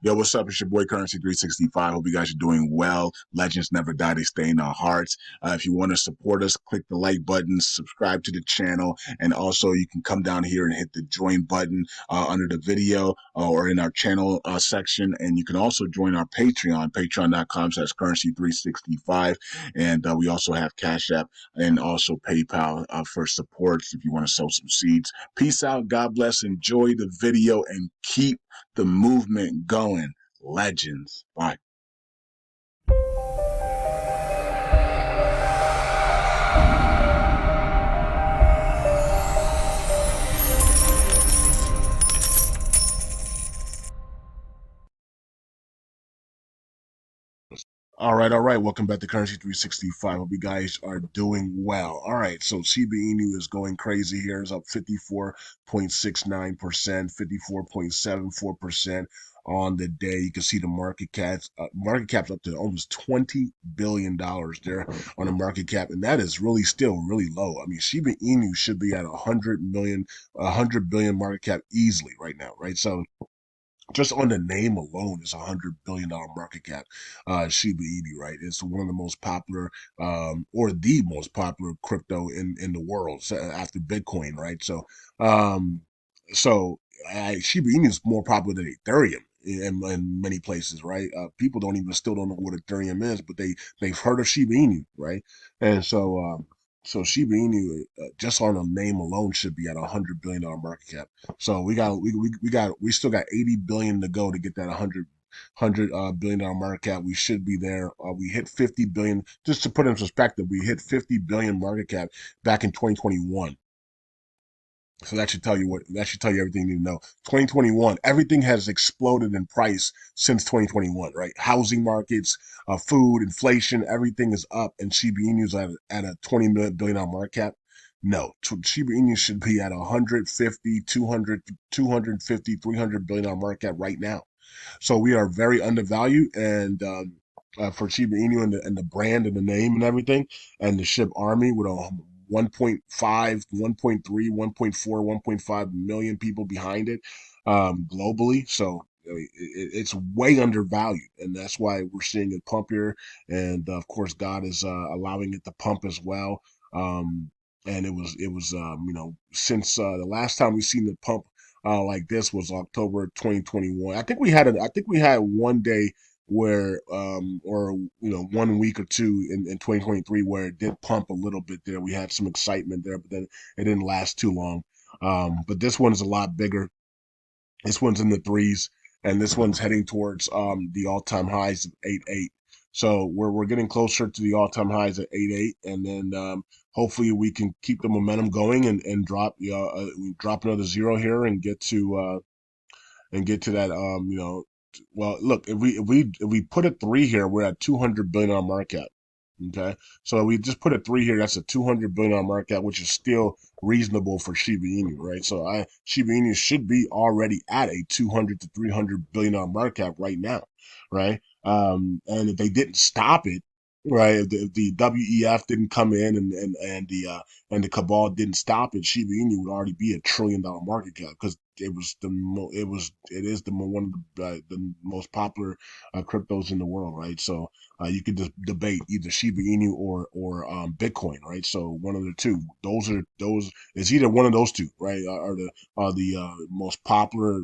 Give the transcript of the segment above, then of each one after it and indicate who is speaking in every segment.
Speaker 1: Yo, what's up? It's your boy Currency 365. Hope you guys are doing well. Legends never die, they stay in our hearts. If you want to support us, click the like button, subscribe to the channel, and also you can come down here and hit the join button under the video or in our channel section. And you can also join our Patreon, patreon.com/currency365. And we also have Cash App and also PayPal for supports if you want to sow some seeds. Peace out. God bless. Enjoy the video and keep the movement going. Legends. Bye. All right. Welcome back to Currency 365. Hope you guys are doing well. All right, so Shiba Inu is going crazy here. It's up 54.69%, 54.74% on the day. You can see the market cap's up to almost $20 billion there on the market cap, and that is really still really low. I mean, Shiba Inu should be at 100 billion market cap easily right now, right? So just on the name alone is $100 billion market cap. Shiba Inu, right? It's one of the most popular, or the most popular crypto in the world after Bitcoin, right? Um, so Shiba Inu is more popular than Ethereum in many places, right? People don't even still don't know what Ethereum is, but they've heard of Shiba Inu, right? And so Shiba Inu, just on a name alone, should be at $100 billion market cap. So we still got 80 billion to go to get that 100 billion dollar market cap. We should be there. We hit 50 billion. Just to put in perspective, we hit 50 billion market cap back in 2021. So that should tell you everything you need to know. 2021, everything has exploded in price since 2021, right? Housing markets, food, inflation, everything is up, and Shiba Inu is at a $20 billion market cap. No, Shiba Inu should be at 150, 200, 250, $300 billion market cap right now. So we are very undervalued, and for Shiba Inu and the brand and the name and everything, and the SHIB Army with a 1.5, 1.3, 1.4, 1.5 million people behind it globally. So it's way undervalued, and that's why we're seeing it pump here. And of course, God is allowing it to pump as well. And it was since the last time we seen the pump like this was October 2021. I think we had one day where or 1 week or two in 2023 where it did pump a little bit there. We had some excitement there, but then it didn't last too long. But this one is a lot bigger. This one's in the threes, and this one's heading towards the all-time highs of 8.8. So we're getting closer to the all-time highs at 8.8, and then hopefully we can keep the momentum going and drop drop another zero here and get to that well, look, if we put a three here, we're at $200 billion market cap. Okay, so we just put a three here. That's a $200 billion market cap, which is still reasonable for Shiba Inu, right? So Shiba Inu should be already at a 200 to $300 billion market cap right now, right? And if they didn't stop it, right, if the WEF didn't come in and the cabal didn't stop it, Shiba Inu would already be $1 trillion market cap because it is one of the most popular cryptos in the world, right? So you could just debate either Shiba Inu or Bitcoin, right? So one of the two. Those is either one of those two, right? Are the most popular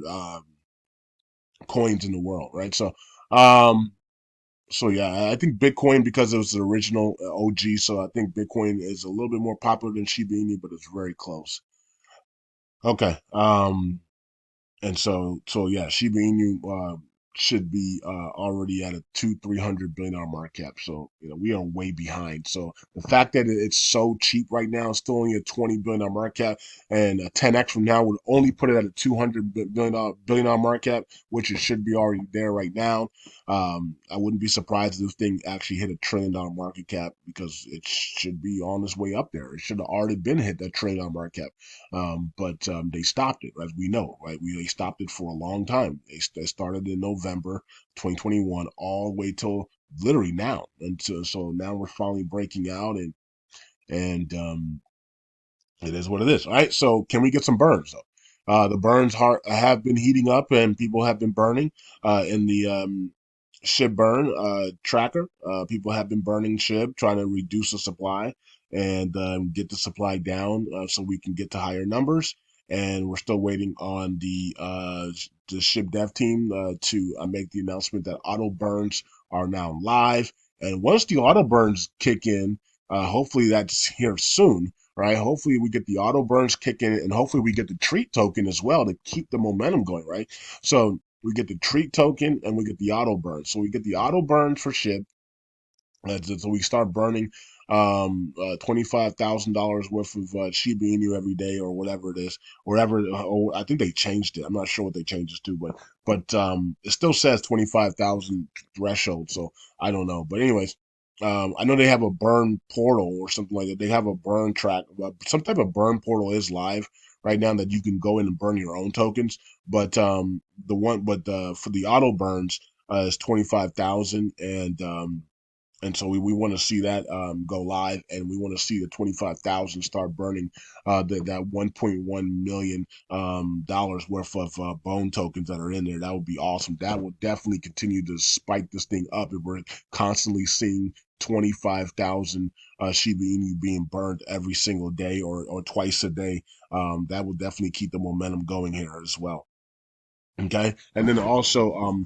Speaker 1: coins in the world, right? Um, so yeah, I think Bitcoin because it was the original OG. So I think Bitcoin is a little bit more popular than Shiba Inu, but it's very close. Okay. And so yeah, Shiba Inu should be already at a 300 billion dollar market cap. So we are way behind. So the fact that it's so cheap right now, still only a $20 billion market cap, and a 10x from now would only put it at a $200 billion market cap, which it should be already there right now. I wouldn't be surprised if this thing actually hit $1 trillion market cap because it should be on its way up there. It should have already been hit that $1 trillion market cap. But they stopped it, as we know, right? They stopped it for a long time. They started in November 2021, all the way till literally now. And so now we're finally breaking out, and it is what it is. All right. So can we get some burns though? The burns have been heating up, and people have been burning in the SHIB burn tracker. People have been burning SHIB, trying to reduce the supply and get the supply down so we can get to higher numbers. And we're still waiting on the SHIB dev team to make the announcement that auto burns are now live. And once the auto burns kick in, hopefully that's here soon, right? Hopefully we get the auto burns kicking, and hopefully we get the treat token as well to keep the momentum going, right? So we get the treat token and we get the auto burn. So we get the auto burn for SHIB, so we start burning $25,000 worth of Shiba Inu every day or whatever it is, wherever. I think they changed it. I'm not sure what they changed it to, but it still says 25,000 threshold. So I don't know. But anyways, I know they have a burn portal or something like that. They have a burn track. Some type of burn portal is live right now that you can go in and burn your own tokens. But for the auto burns is 25,000 and so we want to see that go live, and we want to see the 25,000 start burning that 1.1 million dollars worth of bone tokens that are in there. That would be awesome. That will definitely continue to spike this thing up if we're constantly seeing 25,000 Shiba Inu being burned every single day or twice a day. That will definitely keep the momentum going here as well. Okay, and then also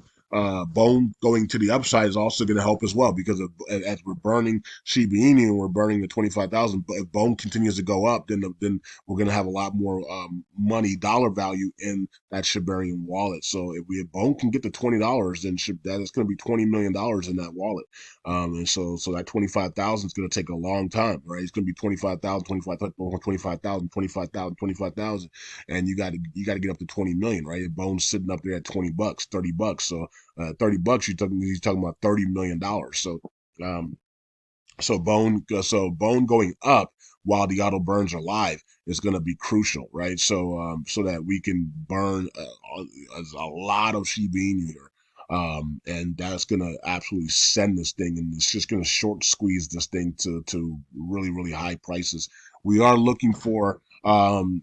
Speaker 1: bone going to the upside is also going to help as well because as we're burning Shiba Inu and we're burning the 25,000, but if bone continues to go up, then we're going to have a lot more money dollar value in that Shibarium wallet. So if bone can get to $20, then that is going to be $20 million in that wallet. And so that 25,000 is going to take a long time, right? It's going to be 25,000, 25,000, 25,000, 25,000, and you got to get up to 20 million, right? Bone's sitting up there at $20, $30. So $30, you're talking about $30 million. Um, so bone going up while the auto burns are live is going to be crucial, right? So that we can burn a lot of Shiba Inu here. And that's going to absolutely send this thing, and it's just going to short squeeze this thing to really, really high prices. We are looking for,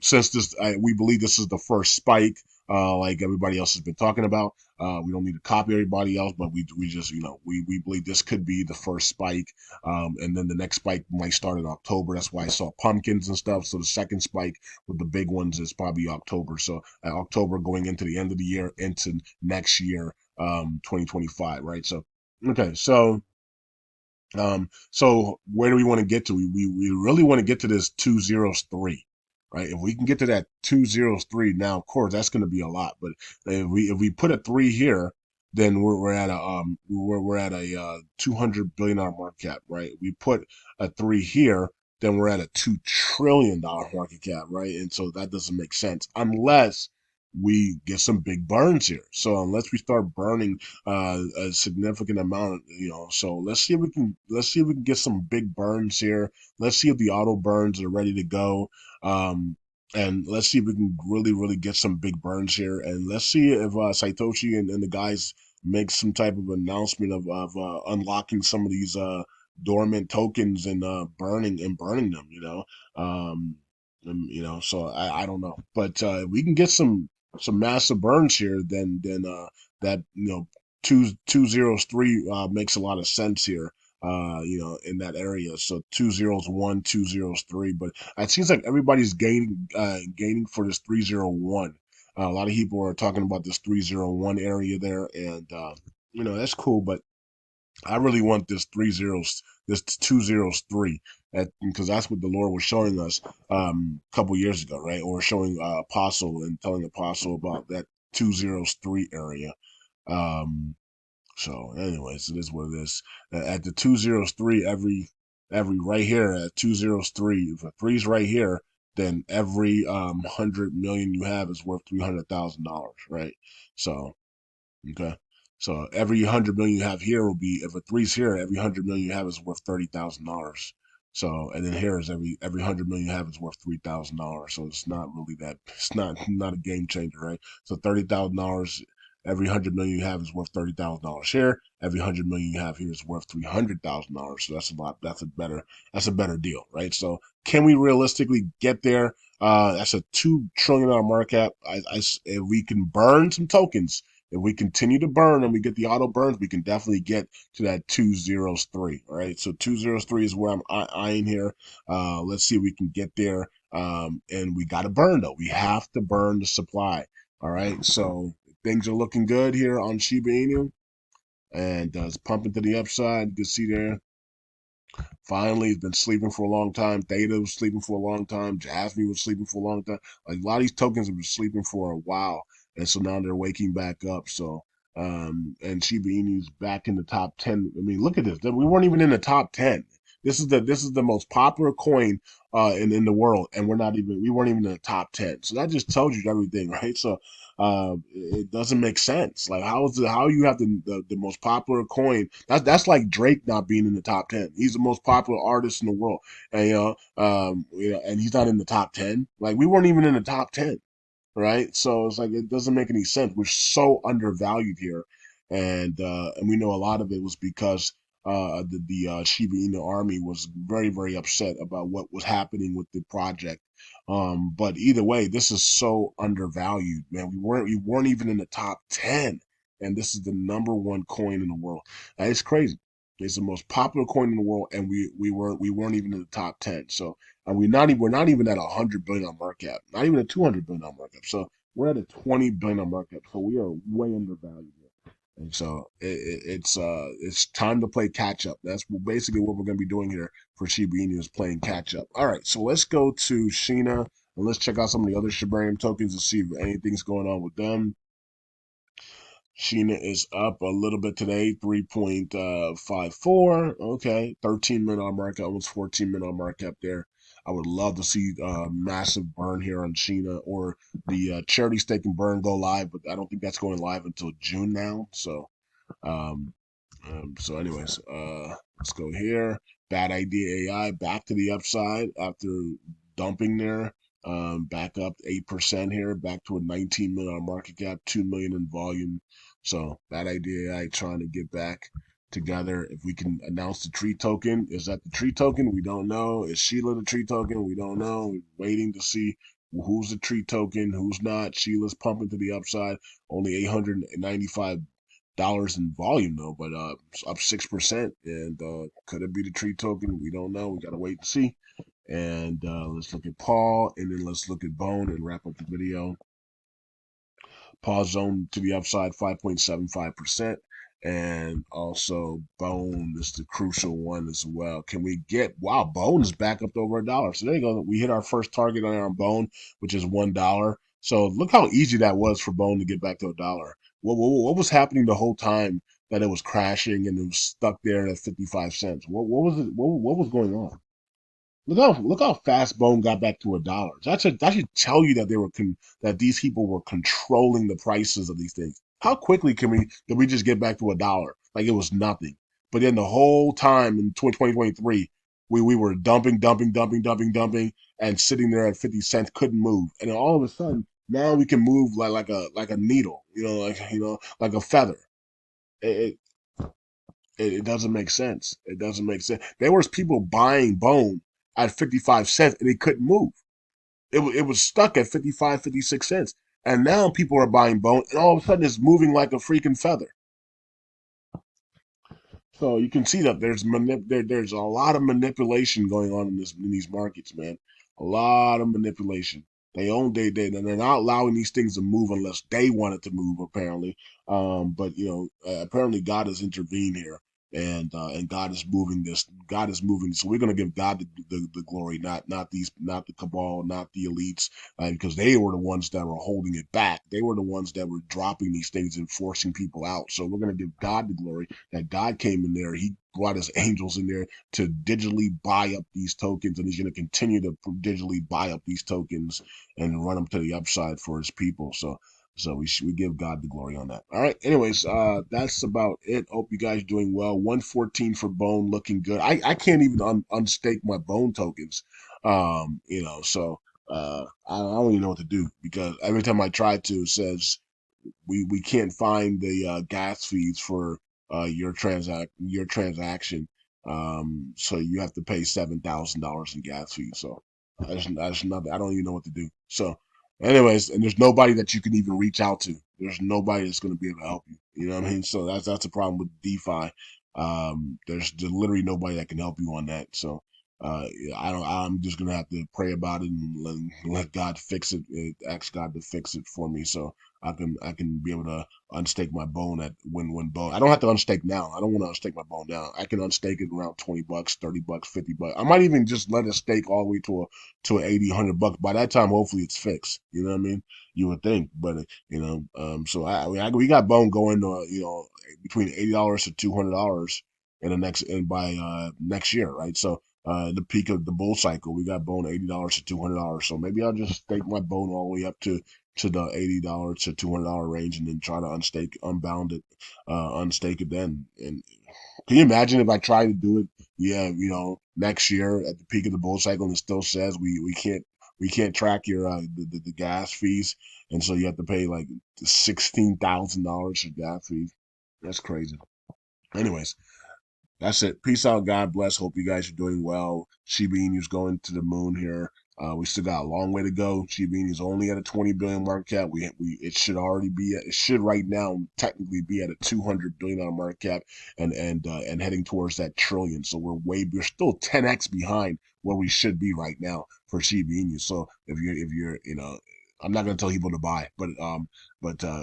Speaker 1: since we believe this is the first spike, like everybody else has been talking about. We don't need to copy everybody else, but we just, we believe this could be the first spike. And then the next spike might start in October. That's why I saw pumpkins and stuff. So the second spike with the big ones is probably October. So October going into the end of the year into next year, 2025, right? So, okay. So where do we want to get to? We really want to get to this 203, right? If we can get to that 203, now of course that's going to be a lot. But if we put a three here, then we're at a 200 billion market cap, right? We put a three here, then we're at a $2 trillion market cap, right? And so that doesn't make sense unless we get some big burns here. So unless we start burning a significant amount, so let's see if we can get some big burns here. Let's see if the auto burns are ready to go. And let's see if we can really, really get some big burns here. And let's see if Satoshi and the guys make some type of announcement of unlocking some of these dormant tokens and burning them. So I don't know, but if we can get some massive burns here, then that two zeros three makes a lot of sense here. In that area. So 201, 203, but it seems like everybody's gaining for this 301. A lot of people are talking about this 301 area there, and that's cool, but I really want this this 203, because that's what the Lord was showing us a couple years ago, right? Or showing Apostle and telling Apostle about that 203 area. Um, so, anyways, it is what it is. At the 203, every right here at 203, if a three's right here, then every 100 million you have is worth $300,000, right? So, okay. So every 100 million you have here will be, if a three's here, every 100 million you have is worth $30,000. So, and then here is every 100 million you have is worth $3,000. So it's not really it's not a game changer, right? So $30,000, every 100 million you have is worth $30,000 here. Every 100 million you have here is worth $300,000. So that's a better deal, right? So can we realistically get there? That's a $2 trillion market cap. If we can burn some tokens, if we continue to burn and we get the auto burns, we can definitely get to that 203. All right. So 203 is where I'm eyeing here. Let's see if we can get there. And we got to burn though. We have to burn the supply. All right. So things are looking good here on Shiba Inu, and it's pumping to the upside. You can see there. Finally, he's been sleeping for a long time. Theta was sleeping for a long time. Jasmine was sleeping for a long time. Like a lot of these tokens have been sleeping for a while, and so now they're waking back up. So, and Shiba Inu's back in the top 10. I mean, look at this. We weren't even in the top 10. This is the most popular coin in the world, and we weren't even in the top 10. So that just tells you everything, right? So it doesn't make sense. Like how you have the most popular coin? That's like Drake not being in the top 10. He's the most popular artist in the world, and and he's not in the top 10. Like we weren't even in the top 10, right? So it's like it doesn't make any sense. We're so undervalued here, and we know a lot of it was because the Shiba Inu army was very very upset about what was happening with the project. But either way, this is so undervalued, man. We weren't even in the top 10, and this is the number one coin in the world. It's crazy. It's the most popular coin in the world, and we weren't even in the top 10. So and we're not even at 100 billion market cap, not even a 200 billion market cap. So we're at a 20 billion market cap. So we are way undervalued here. And so it's time to play catch up. That's basically what we're going to be doing here for Shiba Inu is playing catch up. All right, so let's go to Sheena and let's check out some of the other Shibarium tokens and see if anything's going on with them. Sheena is up a little bit today, 3.54. Okay, 13 minute market, almost 14 minute market there. I would love to see a massive burn here on Sheena or the charity stake and burn go live, but I don't think that's going live until June now. Um, anyways, let's go here. Bad Idea AI back to the upside after dumping there. Back up 8% here, back to a 19 million market cap, 2 million in volume. So Bad Idea AI trying to get back together. If we can announce the tree token, is that the tree token? We don't know. Is Sheila the tree token? We don't know. We're waiting to see who's the tree token, who's not. Sheila's pumping to the upside, only 895 dollars in volume though, but it's up 6%. And could it be the tree token? We don't know. We gotta wait and see. And let's look at Paul, and then let's look at Bone and wrap up the video. Paul zone to the upside 5.75%. And also Bone is the crucial one as well. Can we get Bone is back up to over $1. So there you go. We hit our first target on our Bone, which is $1. So look how easy that was for Bone to get back to $1. What was happening the whole time that it was crashing and it was stuck there at 55 cents? What was it? What was going on? Look how fast Bone got back to $1. That should tell you that that these people were controlling the prices of these things. How quickly did we just get back to $1 like it was nothing? But then the whole time in 2023, we were dumping, and sitting there at 50 cents, couldn't move, and then all of a sudden now we can move like a needle, like a feather. It, it doesn't make sense. It doesn't make sense. There was people buying Bone at 55 cents and it couldn't move. It was stuck at 55, 56 cents. And now people are buying Bone and all of a sudden it's moving like a freaking feather. So you can see that there's a lot of manipulation going on in these markets, man. A lot of manipulation. They're not allowing these things to move unless they want it to move, apparently. But apparently God has intervened here, and God is moving this. God is moving. So we're gonna give God the glory, not the cabal, not the elites, because they were the ones that were holding it back. They were the ones that were dropping these things and forcing people out. So we're gonna give God the glory that God came in there. He brought his angels in there to digitally buy up these tokens, and he's going to continue to digitally buy up these tokens and run them to the upside for his people. So we give God the glory on that. All right. Anyways, that's about it. Hope you guys are doing well. 114 for Bone, looking good. I can't even unstake my Bone tokens. So I don't even know what to do because every time I try to, it says we can't find the gas fees for your transaction. So you have to pay $7,000 in gas fees. So I just nothing. I don't even know what to do. So, anyways, and there's nobody that you can even reach out to. There's nobody that's going to be able to help you. You know what I mean? So that's a problem with DeFi. There's literally nobody that can help you on that. So, I don't. I'm just gonna have to pray about it and let God fix it. Ask God to fix it for me, so I can be able to unstake my bone at when bone. I don't have to unstake now. I don't want to unstake my bone now. I can unstake it around $20, $30, $50. I might even just let it stake all the way to an 80, $100. By that time, hopefully it's fixed. You know what I mean? You would think, but so we got bone going, between $80 to $200 in the next and by next year, right? So the peak of the bull cycle, we got bone $80 to $200. So maybe I'll just stake my bone all the way up to the $80 to $200 range, and then try to unbound it, unstake it then. And can you imagine if I try to do it? Yeah, next year at the peak of the bull cycle, and it still says we can't track your the gas fees, and so you have to pay like $16,000 for gas fees. That's crazy. Anyways, that's it. Peace out. God bless. Hope you guys are doing well. Shiba Inu's going to the moon here. We still got a long way to go. Shiba Inu's only at a 20 billion market cap. It should already be it should right now technically be at a $200 billion market cap, and heading towards that trillion. So we're still 10x behind where we should be right now for Shiba Inu. So if you're I'm not gonna tell people to buy, but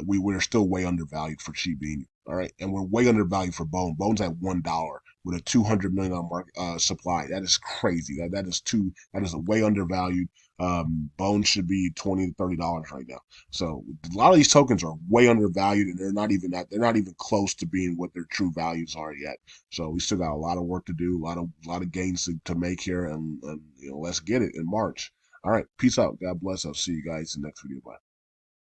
Speaker 1: we're still way undervalued for Shiba Inu. All right, and we're way undervalued for Bone. Bone's at $1 with a $200 million market supply. That is crazy. That is way undervalued. Bone should be $20 to $30 right now. So a lot of these tokens are way undervalued, and they're not even close to being what their true values are yet. So we still got a lot of work to do, a lot of gains to make here, and let's get it in March. All right, peace out. God bless. I'll see you guys in the next video. Bye.